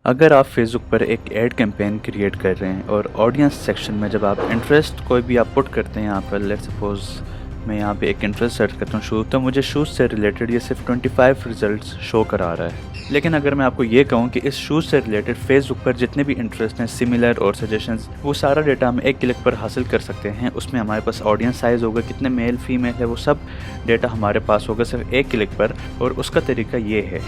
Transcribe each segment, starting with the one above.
अगर आप फेसबुक पर एक ऐड कैंपेन क्रिएट कर रहे हैं और ऑडियंस सेक्शन में जब आप इंटरेस्ट कोई भी आप पुट करते हैं, यहाँ पर लेट्स सपोज मैं यहाँ पे एक इंटरेस्ट सर्च करता हूँ शूज़, तो मुझे शूज़ से रिलेटेड ये सिर्फ 25 रिजल्ट्स शो करा रहा है। लेकिन अगर मैं आपको ये कहूँ कि इस शूज़ से रिलेटेड फेसबुक पर जितने भी इंटरेस्ट हैं, सिमिलर और सजेशंस, वो सारा डेटा हम एक क्लिक पर हासिल कर सकते हैं। उसमें हमारे पास ऑडियंस साइज़ होगा, कितने मेल फीमेल है, वो सब डेटा हमारे पास होगा सिर्फ एक क्लिक पर। और उसका तरीका ये है।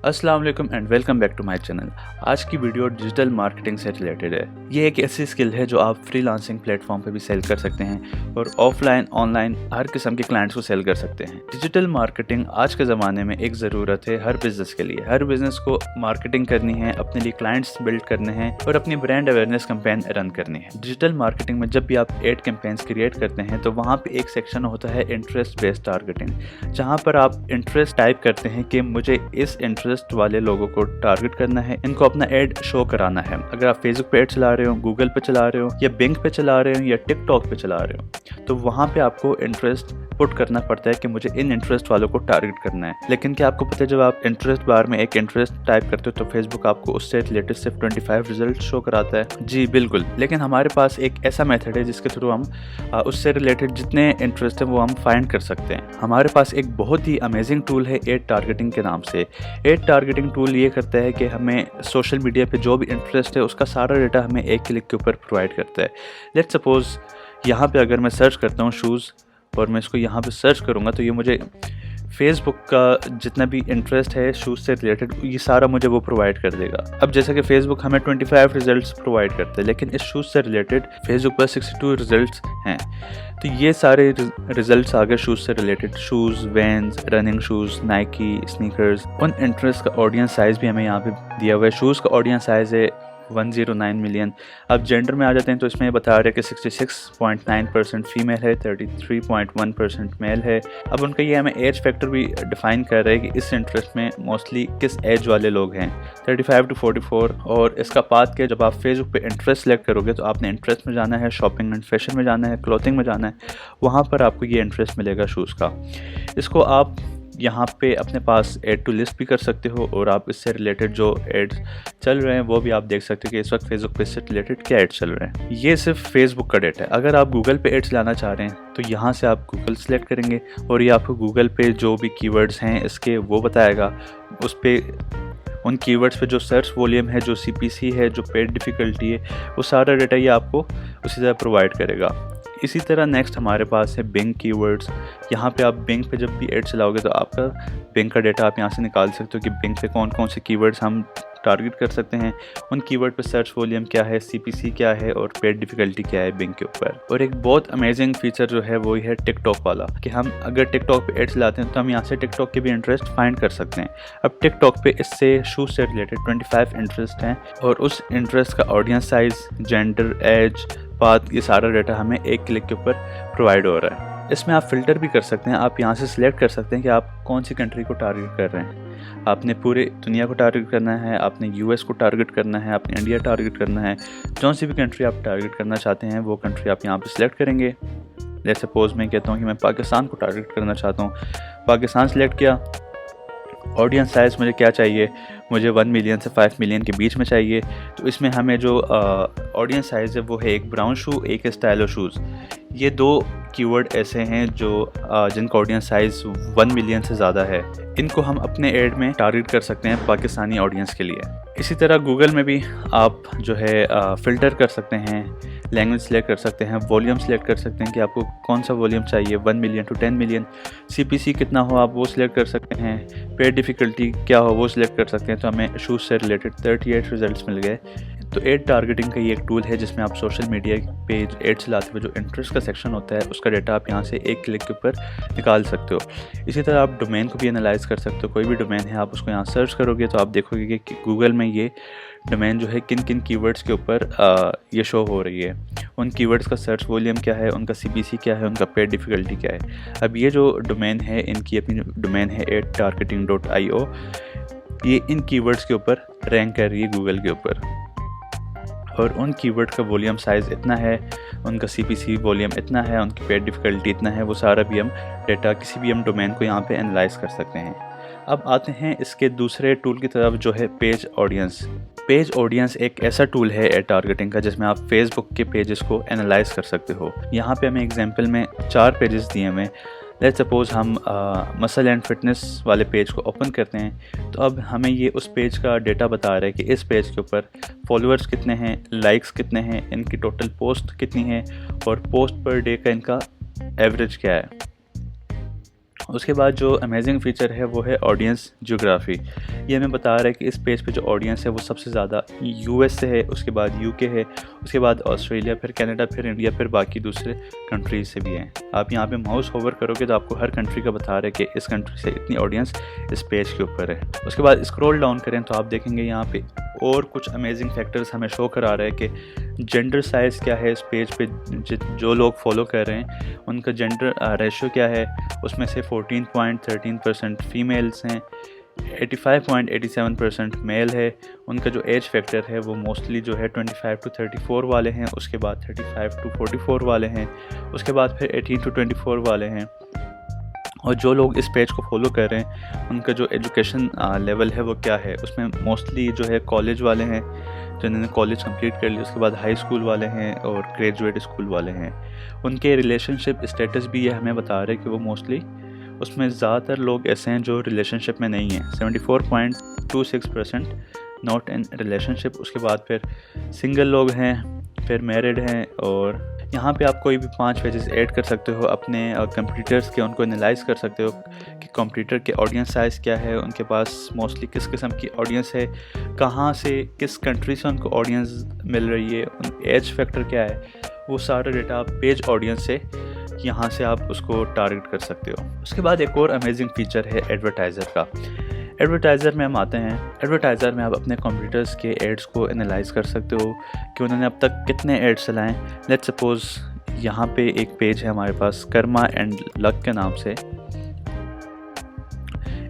अस्सलाम वालेकुम and welcome back to my channel. आज की वीडियो डिजिटल मार्केटिंग से रिलेटेड है। ये एक ऐसी स्किल है जो आप फ्रीलांसिंग प्लेटफॉर्म पे भी सेल कर सकते हैं और ऑफलाइन ऑनलाइन हर किस्म के क्लाइंट्स को सेल कर सकते हैं। डिजिटल मार्केटिंग आज के ज़माने में एक ज़रूरत है हर बिज़नेस के लिए। हर बिज़नेस को मार्केटिंग करनी है, अपने लिए क्लाइंट्स बिल्ड करने हैं और अपनी ब्रांड अवेयरनेस कैंपेन रन करनी है। डिजिटल मार्केटिंग में जब भी आप एड कैंपेन्स क्रिएट करते हैं तो वहाँ पर एक सेक्शन होता है इंटरेस्ट बेस्ड टारगेटिंग, जहाँ पर आप इंटरेस्ट टाइप करते हैं कि मुझे इस इंटरेस्ट वाले लोगों को टारगेट करना है, इनको अपना एड शो कराना है। अगर आप फेसबुक पे एड चला रहे हो, गूगल पे चला रहे हो या बिंग पे चला रहे हो या टिकटॉक पे चला रहे हो, तो वहाँ पे आपको इंटरेस्ट पुट करना पड़ता है कि मुझे इन इंटरेस्ट वालों को टारगेट करना है। लेकिन क्या आपको पता है, जब आप इंटरेस्ट बार में एक इंटरेस्ट टाइप करते हो तो फेसबुक आपको उससे रिलेटेड सिर्फ 25 रिजल्ट शो कराता है। जी बिल्कुल, लेकिन हमारे पास एक ऐसा मेथड है जिसके थ्रू हम उससे रिलेटेड जितने इंटरेस्ट है वो हम फाइंड कर सकते हैं। हमारे पास एक बहुत ही अमेजिंग टूल है एड टारगेटिंग के नाम से। एड टारगेटिंग टूल ये करता है कि हमें सोशल मीडिया पे जो भी इंटरेस्ट है उसका सारा डेटा हमें एक क्लिक के ऊपर प्रोवाइड करता है। लेट्स सपोज यहाँ पे अगर मैं सर्च करता हूँ शूज़ और मैं इसको यहाँ पे सर्च करूँगा तो ये मुझे फेसबुक का जितना भी इंटरेस्ट है शूज़ से रिलेटेड ये सारा मुझे वो प्रोवाइड कर देगा। अब जैसा कि फेसबुक हमें 25 रिजल्ट्स प्रोवाइड करते हैं, लेकिन इस शूज़ से रिलेटेड फेसबुक पर 62 रिजल्ट्स हैं। तो ये सारे रिजल्ट्स आ गए शूज़ से related, shoes, vans, running shoes, Nike, sneakers. उन इंटरेस्ट का ऑडियंस साइज़ भी हमें यहाँ पे दिया हुआ है। शूज़ का ऑडियंस साइज़ है 109 मिलियन। अब जेंडर में आ जाते हैं तो इसमें बता रहे हैं कि 66.9% फीमेल है, 33.1% मेल है। अब उनका ये हमें एज फैक्टर भी डिफाइन कर रहा है कि इस इंटरेस्ट में मोस्टली किस एज वाले लोग हैं, 35 to 44। और इसका पाथ के जब आप फेसबुक पे इंटरेस्ट सेलेक्ट करोगे तो आपने इंटरेस्ट में जाना है, शॉपिंग एंड फैशन में जाना है, क्लॉथिंग में जाना है, वहाँ पर आपको ये इंटरेस्ट मिलेगा शूज़ का। इसको आप यहाँ पे अपने पास एड टू लिस्ट भी कर सकते हो और आप इससे रिलेटेड जो एड्स चल रहे हैं वो भी आप देख सकते हो कि इस वक्त फेसबुक पे इससे रिलेटेड क्या एड चल रहे हैं। ये सिर्फ फेसबुक का डेटा है। अगर आप गूगल पे एड्स लाना चाह रहे हैं तो यहाँ से आप गूगल सेलेक्ट करेंगे और ये आपको गूगल पे जो भी कीवर्ड्स हैं इसके वो बताएगा। उस पर उन कीवर्ड्स पे जो सर्च वॉल्यूम है, जो CPC है, जो पेड डिफ़िकल्टी है, वो सारा डेटा ये आपको उसी तरह प्रोवाइड करेगा। इसी तरह नेक्स्ट हमारे पास है बिंग कीवर्ड्स। यहाँ पे आप बिंग पे जब भी एड चलाओगे तो आपका बिंग का डेटा आप यहाँ से निकाल सकते हो कि बिंग पे कौन कौन से कीवर्ड्स हम टारगेट कर सकते हैं, उन कीवर्ड पे सर्च वॉल्यूम क्या है, CPC क्या है और पेड डिफ़िकल्टी क्या है बिंग के ऊपर। और एक बहुत अमेजिंग फीचर जो है वो है टिकटॉक वाला, कि हम अगर टिकटॉक पे एड चलाते हैं तो हम यहाँ से टिकटॉक के भी इंटरेस्ट फाइंड कर सकते हैं। अब टिकटॉक पे इससे शूज़ से रिलेटेड 25 इंटरेस्ट हैं और उस इंटरेस्ट का audience size, gender, age, path, ये सारा डेटा हमें एक क्लिक के ऊपर प्रोवाइड हो रहा है। इसमें आप फ़िल्टर भी कर सकते हैं। आप यहाँ से सिलेक्ट कर सकते हैं कि आप कौन सी कंट्री को टारगेट कर रहे हैं। आपने पूरे दुनिया को टारगेट करना है, आपने US को टारगेट करना है, आपने इंडिया टारगेट करना है। जौन सी भी कंट्री आप टारगेट करना चाहते हैं वो कंट्री आप यहाँ पे सिलेक्ट करेंगे। लेट्स सपोज मैं कहता हूँ कि मैं पाकिस्तान को टारगेट करना चाहता हूँ। पाकिस्तान सिलेक्ट किया। ऑडियंस साइज़ मुझे क्या चाहिए, मुझे 1 मिलियन से 5 मिलियन के बीच में चाहिए। तो इसमें हमें जो ऑडियंस साइज़ है वो है एक ब्राउन शू, एक स्टाइलो शूज़। ये दो कीवर्ड ऐसे हैं जो जिनका ऑडियंस साइज़ 1 मिलियन से ज़्यादा है। इनको हम अपने एड में टारगेट कर सकते हैं पाकिस्तानी ऑडियंस के लिए। इसी तरह गूगल में भी आप जो है फ़िल्टर कर सकते हैं, लैंग्वेज सेलेक्ट कर सकते हैं, वॉल्यूम सेलेक्ट कर सकते हैं कि आपको कौन सा वॉल्यूम चाहिए, 1 मिलियन to 10 मिलियन। CPC कितना हो आप वो सिलेक्ट कर सकते हैं, पेड डिफ़िकल्टी क्या हो वो सिलेक्ट कर सकते हैं। तो हमें शूज़ से रिलेटेड 38 रिजल्ट्स मिल गए। तो एड टारगेटिंग का ये एक टूल है जिसमें आप सोशल मीडिया पे एड चलाते हुए जो इंटरेस्ट का सेक्शन होता है उसका डेटा आप यहाँ से एक क्लिक के ऊपर निकाल सकते हो। इसी तरह आप डोमेन को भी एनालाइज कर सकते हो। कोई भी डोमेन है आप उसको यहाँ सर्च करोगे तो आप देखोगे कि गूगल में ये डोमेन जो है किन किन कीवर्ड्स के ऊपर ये शो हो रही है, उन कीवर्ड्स का सर्च वॉल्यूम क्या है, उनका CPC क्या है, उनका पेड डिफ़िकल्टी क्या है। अब ये जो डोमेन है इनकी अपनी डोमेन है adtargeting.io। ये इन कीवर्ड्स के ऊपर रैंक कर रही है गूगल के ऊपर। और उन कीवर्ड का वॉल्यूम साइज़ इतना है, उनका CPC वॉल्यूम इतना है, उनकी पेज डिफ़िकल्टी इतना है, वो सारा भी हम डेटा किसी भी हम डोमेन को यहाँ पे एनालाइज़ कर सकते हैं। अब आते हैं इसके दूसरे टूल की तरफ जो है पेज ऑडियंस। पेज ऑडियंस एक ऐसा टूल है एड टारगेटिंग का जिसमें आप फेसबुक के पेजेस को एनालाइज कर सकते हो। यहाँ पे हमें एग्जांपल में 4 पेजेस दिए हुए। लेट्स सपोज हम मसल एंड फिटनेस वाले पेज को ओपन करते हैं, तो अब हमें ये उस पेज का डेटा बता रहा है कि इस पेज के ऊपर फॉलोअर्स कितने हैं, लाइक्स कितने हैं, इनकी टोटल पोस्ट कितनी है और पोस्ट पर डे का इनका एवरेज क्या है। उसके बाद जो अमेजिंग फ़ीचर है वो है ऑडियंस ज्योग्राफी। ये हमें बता रहा है कि इस पेज पे जो ऑडियंस है वो सबसे ज़्यादा US से है, उसके बाद UK है, उसके बाद ऑस्ट्रेलिया, फिर कनाडा, फिर इंडिया, फिर बाकी दूसरे कंट्रीज से भी हैं। आप यहाँ पे माउस होवर करोगे तो आपको हर कंट्री का बता रहा है कि इस कंट्री से इतनी ऑडियंस इस पेज के ऊपर है। उसके बाद स्क्रॉल डाउन करें तो आप देखेंगे यहाँ पे और कुछ अमेजिंग फैक्टर्स हमें शो करा रहा है कि जेंडर साइज़ क्या है, इस पेज पे जो लोग फॉलो कर रहे हैं उनका जेंडर रेशो क्या है, उसमें से 14.13% फीमेल्स हैं, 85.87% मेल है। उनका जो एज फैक्टर है वो मोस्टली जो है 25 to 34 वाले हैं, उसके बाद 35 to 44 वाले हैं, उसके बाद फिर 18 to 24 वाले हैं। और जो लोग इस पेज को फॉलो कर रहे हैं उनका जो एजुकेशन लेवल है वो क्या है, उसमें मोस्टली जो है कॉलेज वाले हैं जिन्होंने कॉलेज कंप्लीट कर लिया, उसके बाद हाई स्कूल वाले हैं और ग्रेजुएट स्कूल वाले हैं। उनके रिलेशनशिप स्टेटस भी ये हमें बता रहे हैं कि वो मोस्टली उसमें ज़्यादातर लोग ऐसे हैं जो रिलेशनशिप में नहीं हैं, 74.26% नॉट इन रिलेशनशिप। उसके बाद फिर सिंगल लोग हैं, फिर मैरिड हैं। और यहाँ पे आप कोई भी 5 पेजेस ऐड कर सकते हो अपने कंप्यूटर्स के, उनको एनालाइज कर सकते हो कि कंप्यूटर के ऑडियंस साइज़ क्या है, उनके पास मोस्टली किस किस्म की ऑडियंस है, कहाँ से किस कंट्री से उनको ऑडियंस मिल रही है, उन एज फैक्टर क्या है, वो सारा डेटा आप पेज ऑडियंस से यहाँ से आप उसको टारगेट कर सकते हो। उसके बाद एक और अमेजिंग फ़ीचर है एडवर्टाइज़र का। एडवर्टाइज़र में हम आते हैं, एडवर्टाइज़र में आप अपने कंप्यूटर्स के एड्स को एनालाइज कर सकते हो कि उन्होंने अब तक कितने एड्स चलाएं। लेट्स सपोज़ यहाँ पे एक पेज है हमारे पास कर्मा एंड लक के नाम से,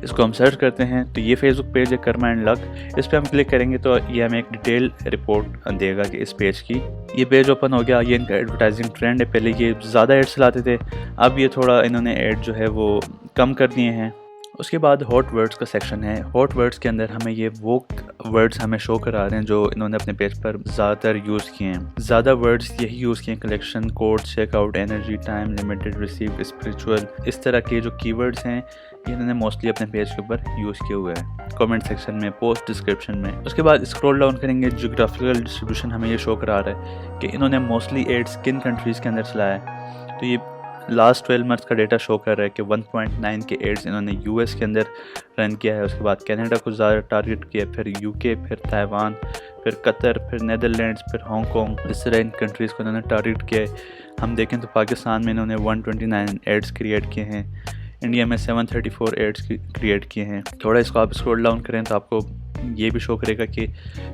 इसको हम सर्च करते हैं तो ये फेसबुक पेज है कर्मा एंड लक। इस पर हम क्लिक करेंगे तो ये हमें एक डिटेल रिपोर्ट देगा कि इस पेज की। ये पेज ओपन हो गया। ये इनका एडवर्टाइजिंग ट्रेंड है, पहले ये ज़्यादा एड्स चलाते थे, अब ये थोड़ा इन्होंने एड जो है वो कम कर दिए हैं। उसके बाद हॉट वर्ड्स का सेक्शन है। हॉट वर्ड्स के अंदर हमें ये वो वर्ड्स हमें शो करा रहे हैं जो इन्होंने अपने पेज पर ज़्यादातर यूज़ किए हैं। ज़्यादा वर्ड्स यही यूज़ किए हैं, collection, code, checkout, energy, time limited, receive, spiritual, इस तरह के जो कीवर्ड्स हैं ये इन्होंने मोस्टली अपने पेज के ऊपर यूज़ किए हुए हैं, कमेंट सेक्शन में, पोस्ट डिस्क्रिप्शन में। उसके बाद स्क्रॉल डाउन करेंगे, जियोग्राफिकल डिस्ट्रीब्यूशन हमें ये शो करा रहा है कि इन्होंने मोस्टली एड्स किन कंट्रीज़ के अंदर चलाया है। तो ये लास्ट 12 मंथ्स का डेटा शो कर रहा है कि 1.9 के एड्स इन्होंने US के अंदर रन किया है, उसके बाद कनाडा को ज़्यादा टारगेट किया, फिर UK, फिर ताइवान, फिर कतर, फिर नेदरलैंड्स, फिर हांगकॉन्ग, इस तरह इन कंट्रीज़ को इन्होंने टारगेट किया है। हम देखें तो पाकिस्तान में इन्होंने 129 एड्स क्रिएट किए हैं, इंडिया में 734 एड्स क्रिएट किए हैं। थोड़ा इसको आप स्क्रॉल डाउन करें तो आपको ये भी शो करेगा कि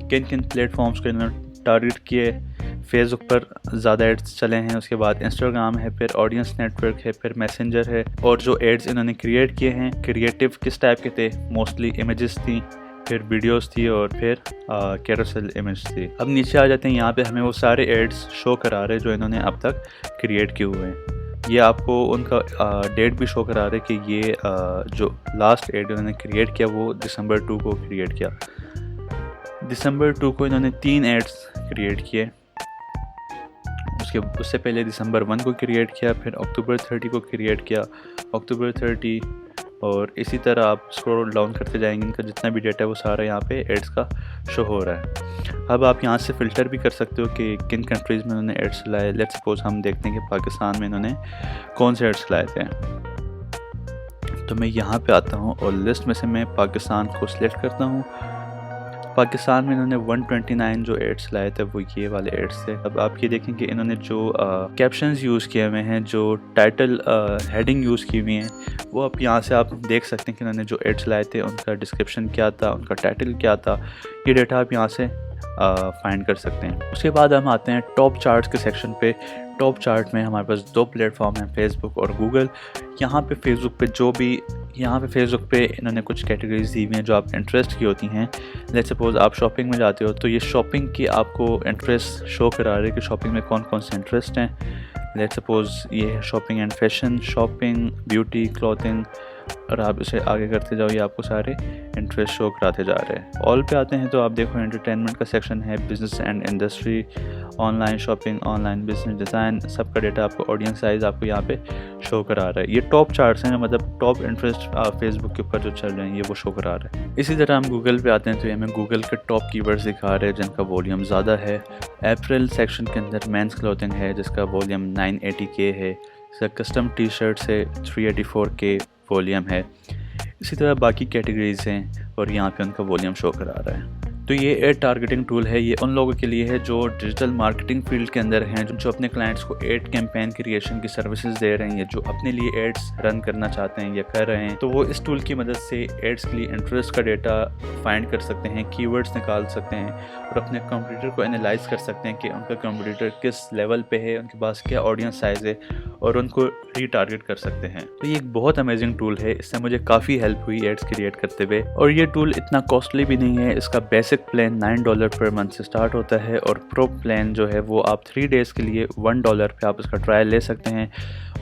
किन किन प्लेटफॉर्म्स को इन्होंने टारगेट किए। फेसबुक पर ज़्यादा एड्स चले हैं, उसके बाद इंस्टाग्राम है, फिर ऑडियंस नेटवर्क है, फिर मैसेंजर है। और जो एड्स इन्होंने क्रिएट किए हैं क्रिएटिव किस टाइप के थे, मोस्टली इमेजेस थी, फिर वीडियोस थी और फिर कैरोसेल इमेज थी। अब नीचे आ जाते हैं, यहाँ पे हमें वो सारे एड्स शो करा रहे हैं जो इन्होंने अब तक क्रिएट किए हुए हैं। ये आपको उनका डेट भी शो करा रहे हैं कि ये जो लास्ट एड इन्होंने क्रिएट किया वो दिसंबर 2 को क्रिएट किया। दिसंबर 2 को इन्होंने 3 एड्स क्रिएट किए, उससे पहले दिसंबर 1 को क्रिएट किया, फिर अक्टूबर 30 को क्रिएट किया, अक्टूबर 30, और इसी तरह आप स्क्रॉल डाउन करते जाएंगे, इनका जितना भी डेटा है वो सारा यहाँ पे एड्स का शो हो रहा है। अब आप यहाँ से फ़िल्टर भी कर सकते हो कि किन कंट्रीज़ में इन्होंने एड्स चलाए। लेट्स सपोज हम देखते हैं कि पाकिस्तान में इन्होंने कौन से एड्स चलाए थे। तो मैं यहाँ पे आता हूँ और लिस्ट में से मैं पाकिस्तान को सिलेक्ट करता हूँ। पाकिस्तान में इन्होंने 129 जो एड्स लाए थे वो ये वाले एड्स थे। अब आप ये देखें कि इन्होंने जो कैप्शंस यूज़ किए हुए हैं, जो टाइटल हेडिंग यूज़ की हुई हैं, वो आप यहाँ से आप देख सकते हैं कि इन्होंने जो एड्स लाए थे उनका डिस्क्रिप्शन क्या था, उनका टाइटल क्या था। ये डेटा आप यहाँ से फाइंड कर सकते हैं। उसके बाद हम आते हैं टॉप चार्ट्स के सेक्शन पे। टॉप चार्ट में हमारे पास 2 प्लेटफॉर्म हैं, फेसबुक और गूगल। यहाँ पे फेसबुक पे जो भी यहाँ पे फेसबुक पे इन्होंने कुछ कैटेगरीज दी हुई हैं जो आप इंटरेस्ट की होती हैं। लेट्स सपोज आप शॉपिंग में जाते हो तो ये शॉपिंग की आपको इंटरेस्ट शो करा रहे हैं कि शॉपिंग में कौन कौन से इंटरेस्ट हैं। लेट्स सपोज ये है shopping and fashion, shopping, beauty, clothing, और आप इसे आगे करते जाओ, ये आपको सारे इंटरेस्ट शो कराते जा रहे हैं। ऑल पे आते हैं तो आप देखो एंटरटेनमेंट का सेक्शन है, business and industry, online shopping, online business, design, सबका डेटा आपको, ऑडियंस साइज़ आपको यहाँ पे शो करा रहा है। ये टॉप चार्ट्स हैं, मतलब टॉप इंटरेस्ट फेसबुक के ऊपर जो चल रहे हैं ये वो शो करा रहा है। इसी तरह हम गूगल पे आते हैं तो ये हमें गूगल के टॉप कीवर्ड्स दिखा रहे हैं जिनका वॉल्यूम ज़्यादा है। अप्रैल सेक्शन के अंदर मेंस क्लोथिंग है जिसका वॉल्यूम 980K है। कस्टम टी शर्ट से 384K वॉल्यूम है। इसी तरह बाकी कैटेगरीज हैं और यहाँ पे उनका वॉल्यूम शो करा रहा है। तो ये एड टारगेटिंग टूल है, ये उन लोगों के लिए है जो डिजिटल मार्केटिंग फील्ड के अंदर हैं, जो अपने क्लाइंट्स को एड कैंपेन क्रिएशन की सर्विसेज दे रहे हैं, जो अपने लिए एड्स रन करना चाहते हैं या कर रहे हैं। तो वो इस टूल की मदद से एड्स के लिए इंटरेस्ट का डेटा फाइंड कर सकते हैं, कीवर्ड्स निकाल सकते हैं और अपने कंप्यूटर को एनालाइज कर सकते हैं कि उनका कंप्यूटर किस लेवल पे है, उनके पास क्या ऑडियंस साइज है और उनको रीटारगेट कर सकते हैं। तो ये एक बहुत अमेजिंग टूल है, इससे मुझे काफ़ी हेल्प हुई एड्स क्रिएट करते हुए। और ये टूल इतना कॉस्टली भी नहीं है, इसका बेसिक प्लान $9 पर मंथ से स्टार्ट होता है और प्रो प्लान जो है वो आप 3 डेज़ के लिए $1 पे आप इसका ट्रायल ले सकते हैं।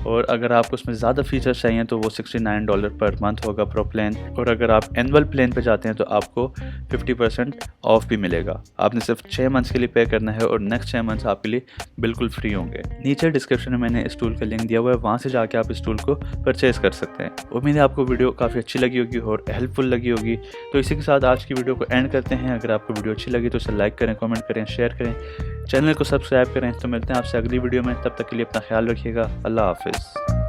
और अगर आपको उसमें ज़्यादा फीचर्स चाहिए तो वो $69 पर मंथ होगा प्रो प्लान। और अगर आप एनुअल प्लान पे जाते हैं तो आपको 50% ऑफ भी मिलेगा। आपने सिर्फ 6 मंथ्स के लिए पे करना है और नेक्स्ट 6 मंथ्स आपके लिए बिल्कुल फ्री होंगे। नीचे डिस्क्रिप्शन में मैंने इस टूल का लिंक दिया हुआ है, वहाँ से जाके आप इस टूल को परचेज़ कर सकते हैं। उम्मीद है आपको वीडियो काफ़ी अच्छी लगी होगी और हेल्पफुल लगी होगी। तो इसी के साथ आज की वीडियो को एंड करते हैं। अगर आपको वीडियो अच्छी लगी तो इसे लाइक करें, कमेंट करें, शेयर करें, चैनल को सब्सक्राइब करें। तो मिलते हैं आपसे अगली वीडियो में, तब तक के लिए अपना ख्याल रखिएगा। अल्लाह हाफिज़।